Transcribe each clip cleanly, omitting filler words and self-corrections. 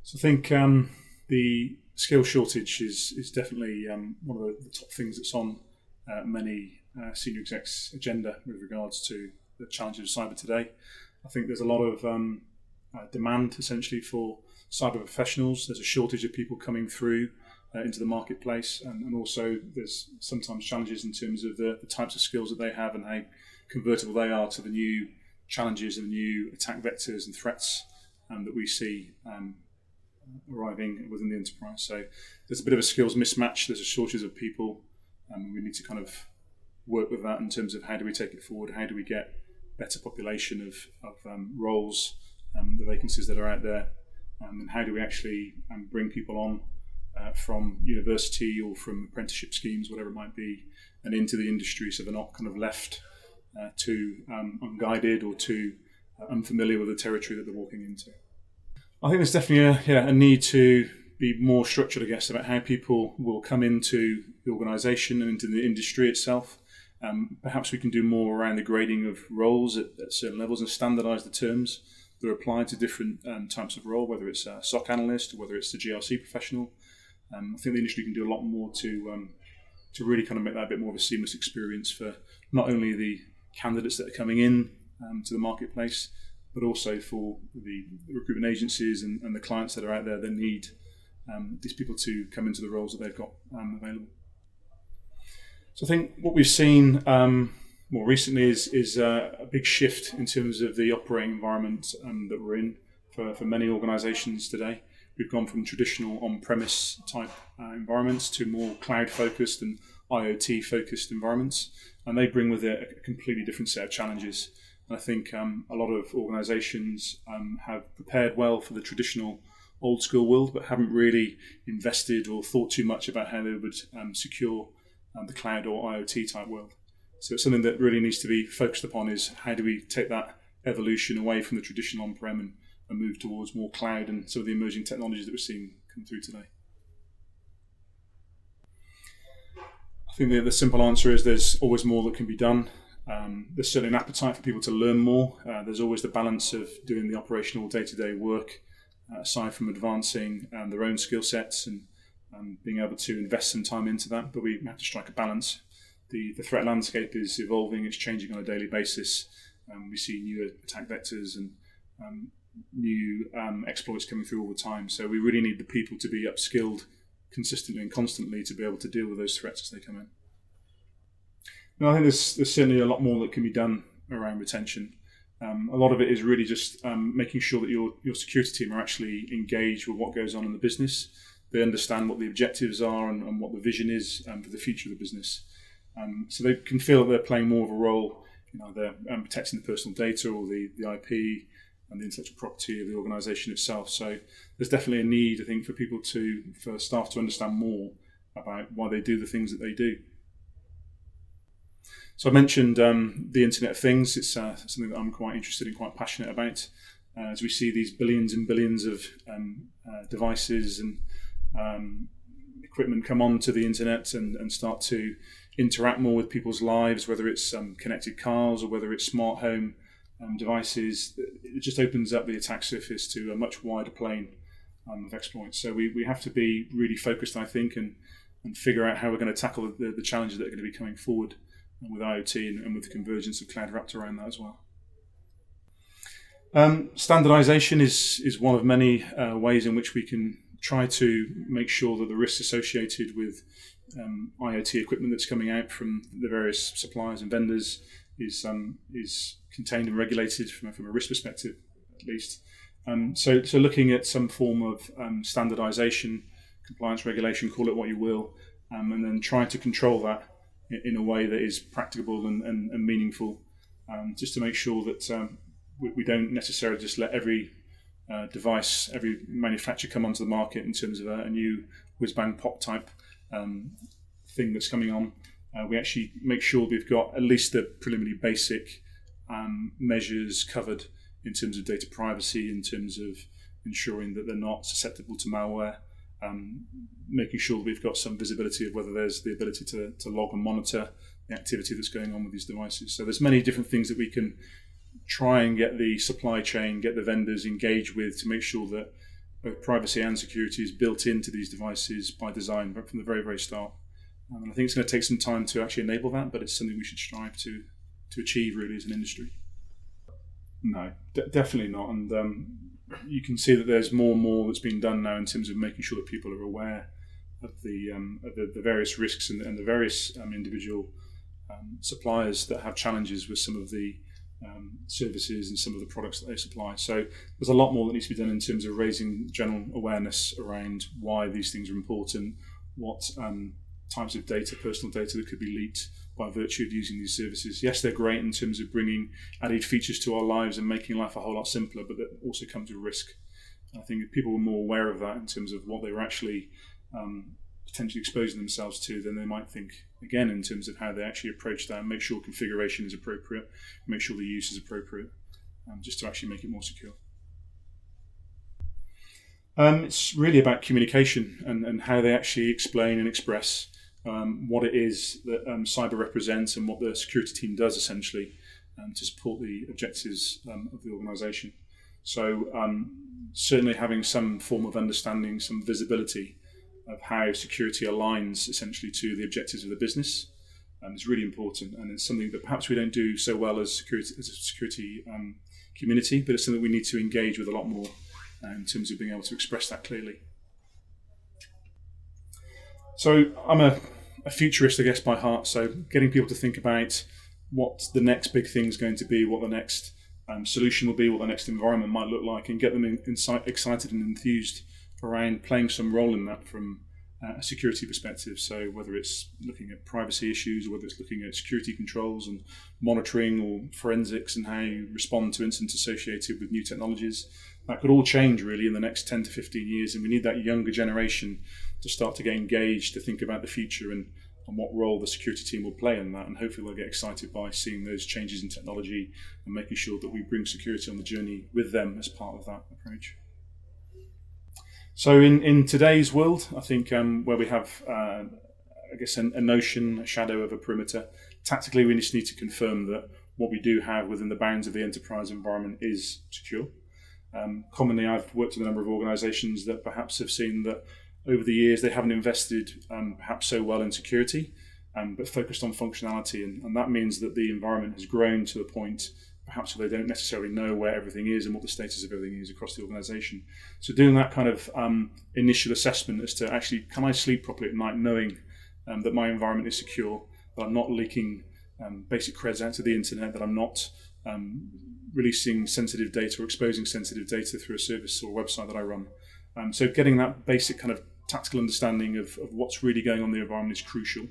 So I think the skill shortage is definitely one of the top things that's on many senior execs' agenda with regards to the challenges of cyber today. I think there's a lot of demand essentially for cyber professionals. There's a shortage of people coming through into the marketplace, and also there's sometimes challenges in terms of the types of skills that they have and how convertible they are to the new challenges and the new attack vectors and threats that we see arriving within the enterprise. So there's a bit of a skills mismatch. There's a shortage of people, and we need to kind of work with that in terms of how do we take it forward, how do we get better population of roles, the vacancies that are out there, and how do we actually bring people on from university or from apprenticeship schemes, whatever it might be, and into the industry, so they're not kind of left too unguided or too unfamiliar with the territory that they're walking into. I think there's definitely a need to be more structured, I guess, about how people will come into the organisation and into the industry itself. Perhaps we can do more around the grading of roles at certain levels and standardise the terms that are applied to different types of role, whether it's a SOC analyst or whether it's the GRC professional. I think the industry can do a lot more to really kind of make that a bit more of a seamless experience for not only the candidates that are coming in to the marketplace, but also for the recruitment agencies and the clients that are out there that need these people to come into the roles that they've got available. So I think what we've seen more recently is a big shift in terms of the operating environment that we're in for many organisations today. We've gone from traditional on-premise type environments to more cloud-focused and IoT-focused environments, and they bring with it a completely different set of challenges. And I think a lot of organisations have prepared well for the traditional old-school world, but haven't really invested or thought too much about how they would secure the cloud or IoT type world. So it's something that really needs to be focused upon is how do we take that evolution away from the traditional on-prem and move towards more cloud and some of the emerging technologies that we're seeing come through today. I think the simple answer is there's always more that can be done. There's certainly an appetite for people to learn more. There's always the balance of doing the operational day-to-day work, aside from advancing their own skill sets and being able to invest some time into that. But we have to strike a balance. The threat landscape is evolving, it's changing on a daily basis. We see new attack vectors and new exploits coming through all the time. So we really need the people to be upskilled consistently and constantly to be able to deal with those threats as they come in. Now, I think there's certainly a lot more that can be done around retention. A lot of it is really just making sure that your security team are actually engaged with what goes on in the business. They understand what the objectives are and what the vision is for the future of the business. So they can feel that they're playing more of a role. They're protecting the personal data or the IP and the intellectual property of the organisation itself. So there's definitely a need, I think, for staff to understand more about why they do the things that they do. So I mentioned the Internet of Things. It's something that I'm quite interested in, quite passionate about. As we see these billions and billions of devices and equipment come onto the internet and start to interact more with people's lives, whether it's connected cars or whether it's smart home devices, it just opens up the attack surface to a much wider plane of exploits. So we have to be really focused, I think, and figure out how we're going to tackle the challenges that are going to be coming forward with IoT and with the convergence of cloud wrapped around that as well. Standardization is one of many ways in which we can try to make sure that the risks associated with IoT equipment that's coming out from the various suppliers and vendors is contained and regulated from a risk perspective, at least. So looking at some form of standardization, compliance regulation, call it what you will, and then trying to control that in a way that is practicable and meaningful, just to make sure that we don't necessarily just let every device, every manufacturer come onto the market in terms of a new whiz-bang pop type thing that's coming on. We actually make sure we've got at least the preliminary basic measures covered in terms of data privacy, in terms of ensuring that they're not susceptible to malware, making sure that we've got some visibility of whether there's the ability to log and monitor the activity that's going on with these devices. So there's many different things that we can try and get the supply chain, get the vendors engaged with to make sure that both privacy and security is built into these devices by design, but from the very, very start. And I think it's going to take some time to actually enable that, but it's something we should strive to achieve really as an industry. No, definitely not. And you can see that there's more and more that's being done now in terms of making sure that people are aware of the various risks and the various individual suppliers that have challenges with some of the services and some of the products that they supply. So there's a lot more that needs to be done in terms of raising general awareness around why these things are important, what types of data, personal data, that could be leaked by virtue of using these services. Yes, they're great in terms of bringing added features to our lives and making life a whole lot simpler, but that also comes with risk. And I think if people were more aware of that in terms of what they were actually potentially exposing themselves to, then they might think again in terms of how they actually approach that and make sure configuration is appropriate, make sure the use is appropriate, just to actually make it more secure. It's really about communication and how they actually explain and express what it is that cyber represents and what the security team does essentially to support the objectives of the organisation. So certainly having some form of understanding, some visibility of how security aligns essentially to the objectives of the business is really important, and it's something that perhaps we don't do so well as a security community, but it's something we need to engage with a lot more in terms of being able to express that clearly. So I'm a futurist, I guess, by heart, so getting people to think about what the next big thing is going to be, what the next solution will be, what the next environment might look like, and get them excited and enthused around playing some role in that from a security perspective. So whether it's looking at privacy issues, or whether it's looking at security controls and monitoring or forensics and how you respond to incidents associated with new technologies, that could all change really in the next 10 to 15 years. And we need that younger generation to start to get engaged, to think about the future and what role the security team will play in that. And hopefully they'll get excited by seeing those changes in technology and making sure that we bring security on the journey with them as part of that approach. So in today's world, I think where we have, I guess, a notion, a shadow of a perimeter, tactically we just need to confirm that what we do have within the bounds of the enterprise environment is secure. Commonly, I've worked with a number of organisations that perhaps have seen that over the years they haven't invested perhaps so well in security, but focused on functionality, and that means that the environment has grown to the point perhaps where they don't necessarily know where everything is and what the status of everything is across the organisation. So doing that kind of initial assessment as to actually, can I sleep properly at night knowing that my environment is secure, that I'm not leaking basic creds out to the internet, that I'm not releasing sensitive data or exposing sensitive data through a service or website that I run. So getting that basic kind of tactical understanding of what's really going on in the environment is crucial.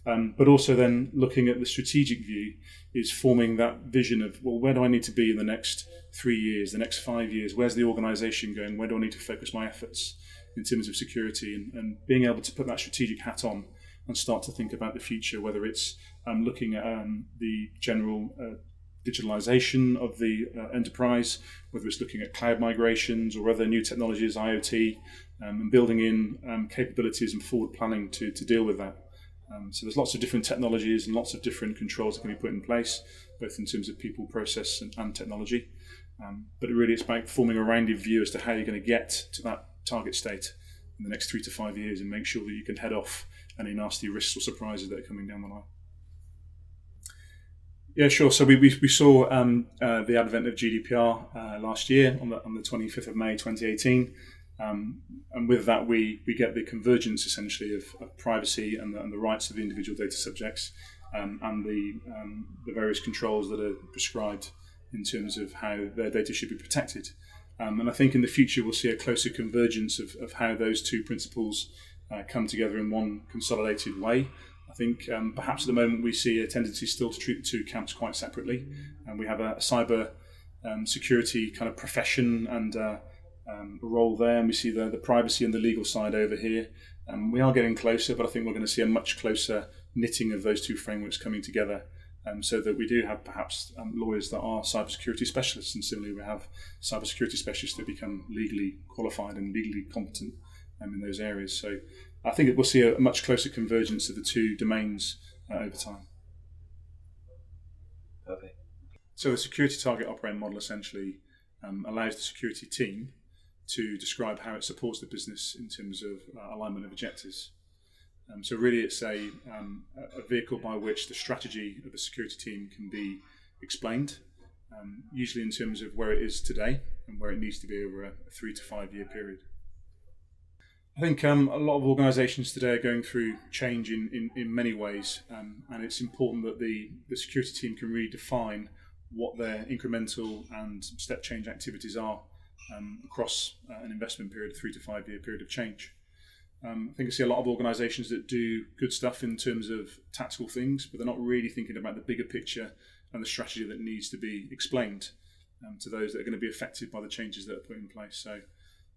But also then looking at the strategic view is forming that vision of, well, where do I need to be in the next 3 years, the next 5 years? Where's the organisation going? Where do I need to focus my efforts in terms of security? And being able to put that strategic hat on and start to think about the future, whether it's looking at the general digitalization of the enterprise, whether it's looking at cloud migrations or other new technologies, IoT, and building in capabilities and forward planning to deal with that. So there's lots of different technologies and lots of different controls that can be put in place, both in terms of people, process and technology. But really it's about forming a rounded view as to how you're going to get to that target state in the next 3 to 5 years and make sure that you can head off any nasty risks or surprises that are coming down the line. Yeah, sure. So we saw the advent of GDPR last year on the 25th of May 2018. And with that, we get the convergence essentially of privacy and the rights of the individual data subjects and the various controls that are prescribed in terms of how their data should be protected. And I think in the future we'll see a closer convergence of how those two principles come together in one consolidated way. I think perhaps at the moment we see a tendency still to treat the two camps quite separately, and we have a cyber security kind of profession and a role there, and we see the privacy and the legal side over here. We are getting closer, but I think we're going to see a much closer knitting of those two frameworks coming together, so that we do have perhaps lawyers that are cybersecurity specialists, and similarly we have cybersecurity specialists that become legally qualified and legally competent in those areas. So I think we'll see a much closer convergence of the two domains over time. Perfect. So the security target operating model essentially allows the security team to describe how it supports the business in terms of alignment of objectives. So really it's a vehicle by which the strategy of the security team can be explained, usually in terms of where it is today and where it needs to be over a 3 to 5 year period. I think a lot of organisations today are going through change in many ways, and it's important that the security team can really define what their incremental and step change activities are across an investment period, a 3 to 5 year period of change. I think I see a lot of organisations that do good stuff in terms of tactical things, but they're not really thinking about the bigger picture and the strategy that needs to be explained to those that are going to be affected by the changes that are put in place. So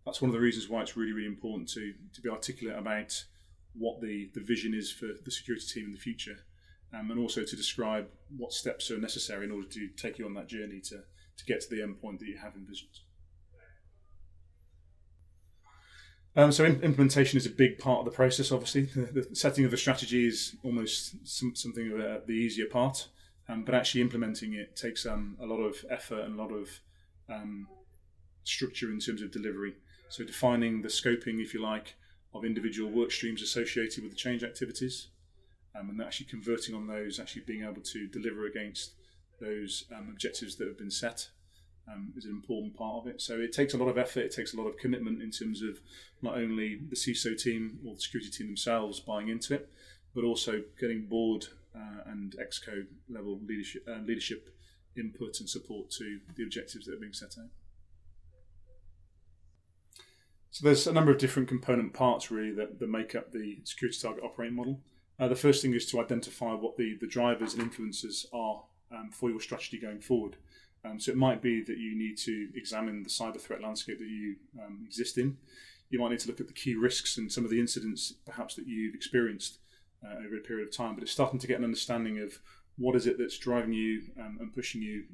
that's one of the reasons why it's really, really important to be articulate about what the vision is for the security team in the future, and also to describe what steps are necessary in order to take you on that journey to get to the end point that you have envisioned. So implementation is a big part of the process, obviously. The setting of the strategy is almost something of the easier part, but actually implementing it takes a lot of effort and a lot of structure in terms of delivery. So defining the scoping, if you like, of individual work streams associated with the change activities, and actually converting on those, actually being able to deliver against those objectives that have been set is an important part of it. So it takes a lot of effort, it takes a lot of commitment in terms of not only the CISO team or the security team themselves buying into it, but also getting board and exco level leadership input and support to the objectives that are being set out. So there's a number of different component parts really that make up the security target operating model. The first thing is to identify what the drivers and influences are for your strategy going forward. So it might be that you need to examine the cyber threat landscape that you exist in. You might need to look at the key risks and some of the incidents perhaps that you've experienced over a period of time, but it's starting to get an understanding of what is it that's driving you and pushing you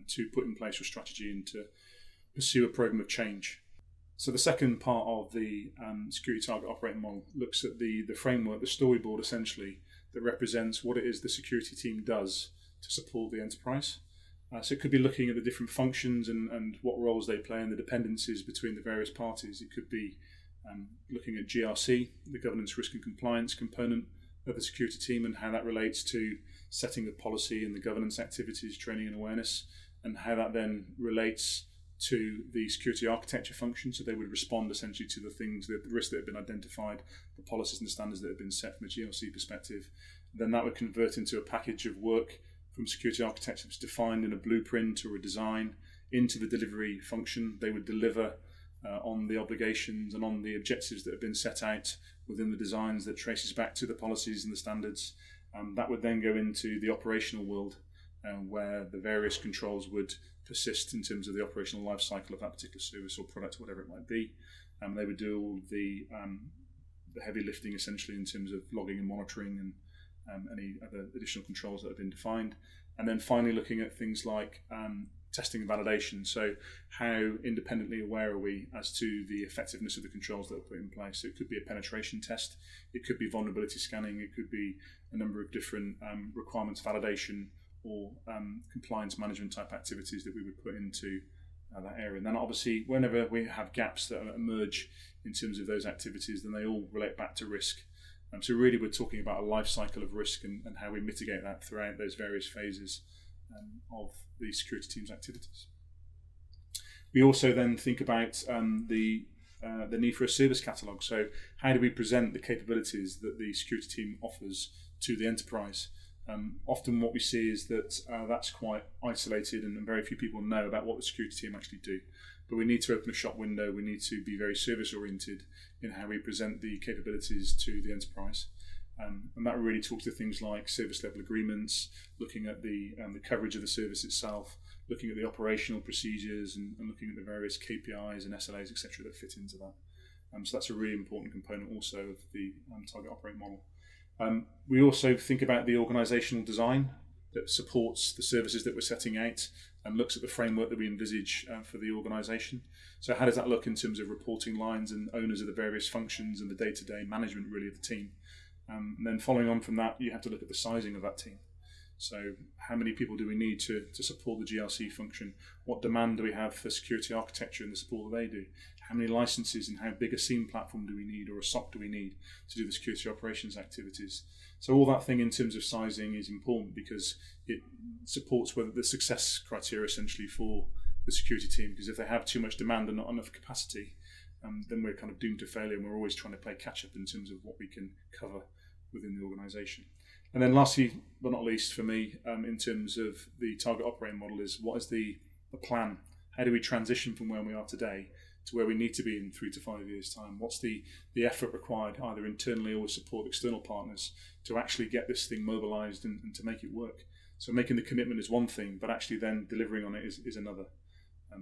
to put in place your strategy and to pursue a program of change. So the second part of the security target operating model looks at the framework, the storyboard essentially, that represents what it is the security team does to support the enterprise. So it could be looking at the different functions and what roles they play and the dependencies between the various parties. It could be looking at GRC, the governance, risk and compliance component of the security team, and how that relates to setting the policy and the governance activities, training and awareness, and how that then relates to the security architecture function. So they would respond essentially to the things, the risks that have been identified, the policies and the standards that have been set from a GRC perspective. Then that would convert into a package of work from security architecture that's defined in a blueprint or a design into the delivery function. They would deliver on the obligations and on the objectives that have been set out within the designs that traces back to the policies and the standards. That would then go into the operational world where the various controls would persist in terms of the operational life cycle of that particular service or product, whatever it might be. They would do all the heavy lifting essentially in terms of logging and monitoring and any other additional controls that have been defined. And then finally looking at things like testing and validation. So how independently aware are we as to the effectiveness of the controls that are put in place? So it could be a penetration test, it could be vulnerability scanning, it could be a number of different requirements validation or compliance management type activities that we would put into that area. And then obviously whenever we have gaps that emerge in terms of those activities, then they all relate back to risk. So really we're talking about a life cycle of risk and how we mitigate that throughout those various phases of the security team's activities. We also then think about the need for a service catalogue. So how do we present the capabilities that the security team offers to the enterprise? Often what we see is that that's quite isolated and very few people know about what the security team actually do. But we need to open a shop window, we need to be very service oriented in how we present the capabilities to the enterprise. And that really talks to things like service level agreements, looking at the coverage of the service itself, looking at the operational procedures and looking at the various KPIs and SLAs, etc. that fit into that. So that's a really important component also of the target operating model. We also think about the organisational design that supports the services that we're setting out and looks at the framework that we envisage for the organisation. So how does that look in terms of reporting lines and owners of the various functions and the day-to-day management really of the team? And then following on from that, you have to look at the sizing of that team. So how many people do we need to support the GRC function? What demand do we have for security architecture and the support that they do? How many licenses and how big a SIEM platform do we need, or a SOC do we need to do the security operations activities? So all that thing in terms of sizing is important because it supports whether the success criteria essentially for the security team, because if they have too much demand and not enough capacity, then we're kind of doomed to failure, and we're always trying to play catch up in terms of what we can cover within the organisation. And then lastly, but not least for me, in terms of the target operating model, is what is the plan? How do we transition from where we are today to where we need to be in 3 to 5 years' time? What's the effort required, either internally or with support external partners, to actually get this thing mobilised and to make it work? So making the commitment is one thing, but actually then delivering on it is another.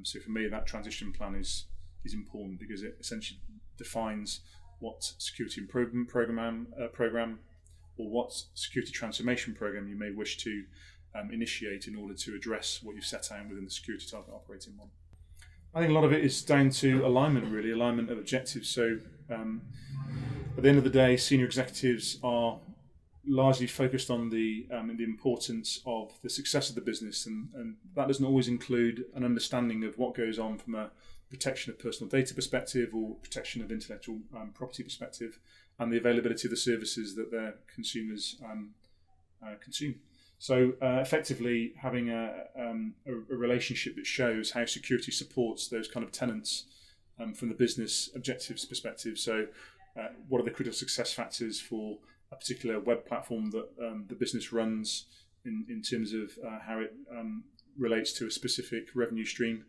So for me, that transition plan is important because it essentially defines what security improvement program or what security transformation program you may wish to initiate in order to address what you've set out within the security target operating model. I think a lot of it is down to alignment of objectives. So at the end of the day, senior executives are largely focused on the importance of the success of the business, and that doesn't always include an understanding of what goes on from a protection of personal data perspective or protection of intellectual property perspective, and the availability of the services that their consumers consume. So effectively having a relationship that shows how security supports those kind of tenets from the business objectives perspective. So what are the critical success factors for a particular web platform that the business runs in terms of how it relates to a specific revenue stream?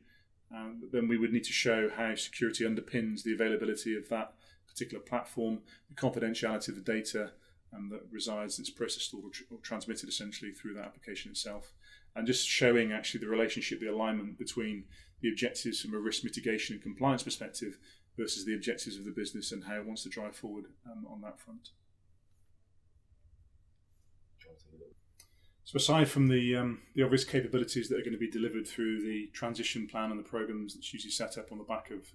Then we would need to show how security underpins the availability of that particular platform, the confidentiality of the data that resides, that's processed or transmitted essentially through that application itself, and just showing actually the relationship, the alignment between the objectives from a risk mitigation and compliance perspective versus the objectives of the business and how it wants to drive forward on that front. So aside from the obvious capabilities that are going to be delivered through the transition plan and the programs that's usually set up on the back of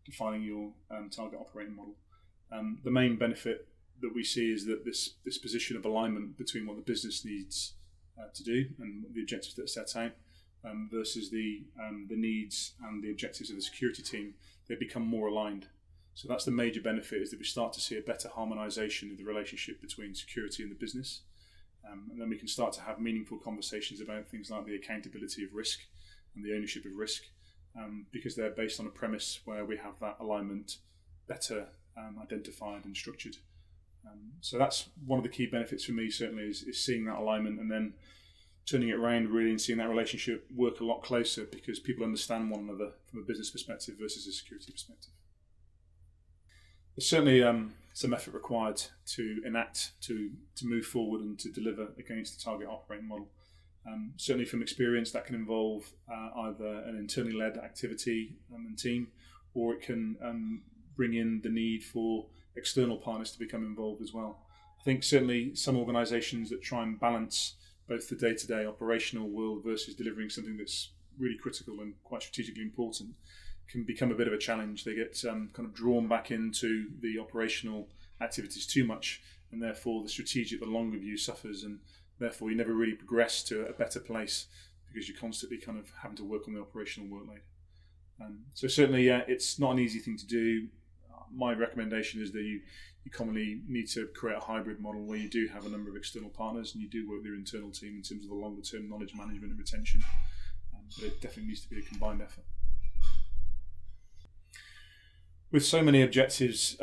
defining your target operating model, the main benefit that we see is that this position of alignment between what the business needs to do and the objectives that are set out versus the needs and the objectives of the security team, they become more aligned. So that's the major benefit, is that we start to see a better harmonisation of the relationship between security and the business. And then we can start to have meaningful conversations about things like the accountability of risk and the ownership of risk, because they're based on a premise where we have that alignment better identified and structured. So that's one of the key benefits for me, certainly, is seeing that alignment and then turning it around really and seeing that relationship work a lot closer, because people understand one another from a business perspective versus a security perspective. There's certainly some effort required to enact, to move forward and to deliver against the target operating model. Certainly from experience, that can involve either an internally led activity and team, or it can bring in the need for external partners to become involved as well. I think certainly some organisations that try and balance both the day-to-day operational world versus delivering something that's really critical and quite strategically important can become a bit of a challenge. They get kind of drawn back into the operational activities too much, and therefore the strategic, the longer view suffers, and therefore you never really progress to a better place because you're constantly kind of having to work on the operational workload. So certainly, it's not an easy thing to do. My recommendation is that you commonly need to create a hybrid model where you do have a number of external partners and you do work with your internal team in terms of the longer term knowledge management and retention. But it definitely needs to be a combined effort. With so many objectives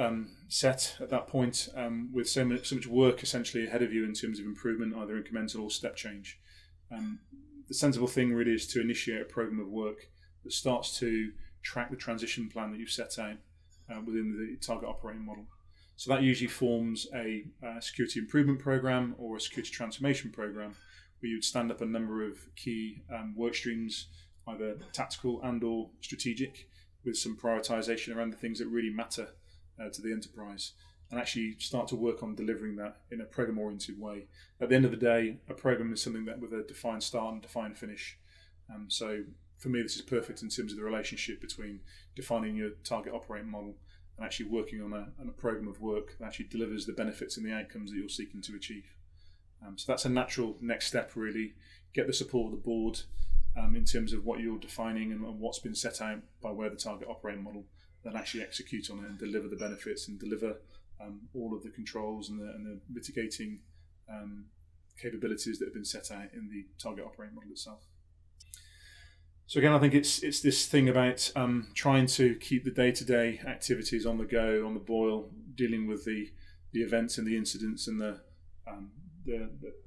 set at that point, with so much work essentially ahead of you in terms of improvement, either incremental or step change, the sensible thing really is to initiate a program of work that starts to track the transition plan that you've set out within the target operating model. So that usually forms a security improvement program or a security transformation program, where you'd stand up a number of key work streams, either tactical and or strategic, with some prioritization around the things that really matter to the enterprise, and actually start to work on delivering that in a program-oriented way. At the end of the day, a program is something that with a defined start and defined finish. So for me, this is perfect in terms of the relationship between defining your target operating model and actually working on a program of work that actually delivers the benefits and the outcomes that you're seeking to achieve. So that's a natural next step, really. Get the support of the board in terms of what you're defining and what's been set out by where the target operating model, then actually execute on it and deliver the benefits and deliver all of the controls and the mitigating capabilities that have been set out in the target operating model itself. So again, I think it's this thing about trying to keep the day-to-day activities on the go, on the boil, dealing with the events and the incidents and the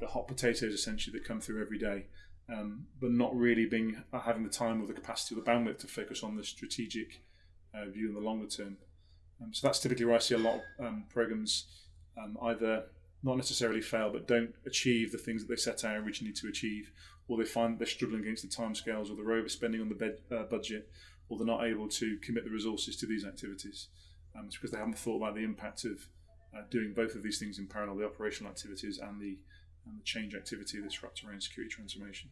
hot potatoes essentially that come through every day, but not really having the time or the capacity or the bandwidth to focus on the strategic view in the longer term. So that's typically where I see a lot of programs either not necessarily fail, but don't achieve the things that they set out originally to achieve, or they find that they're struggling against the timescales, or they're overspending on the budget, or they're not able to commit the resources to these activities. It's because they haven't thought about the impact of doing both of these things in parallel, the operational activities and the change activity that's wrapped around security transformation.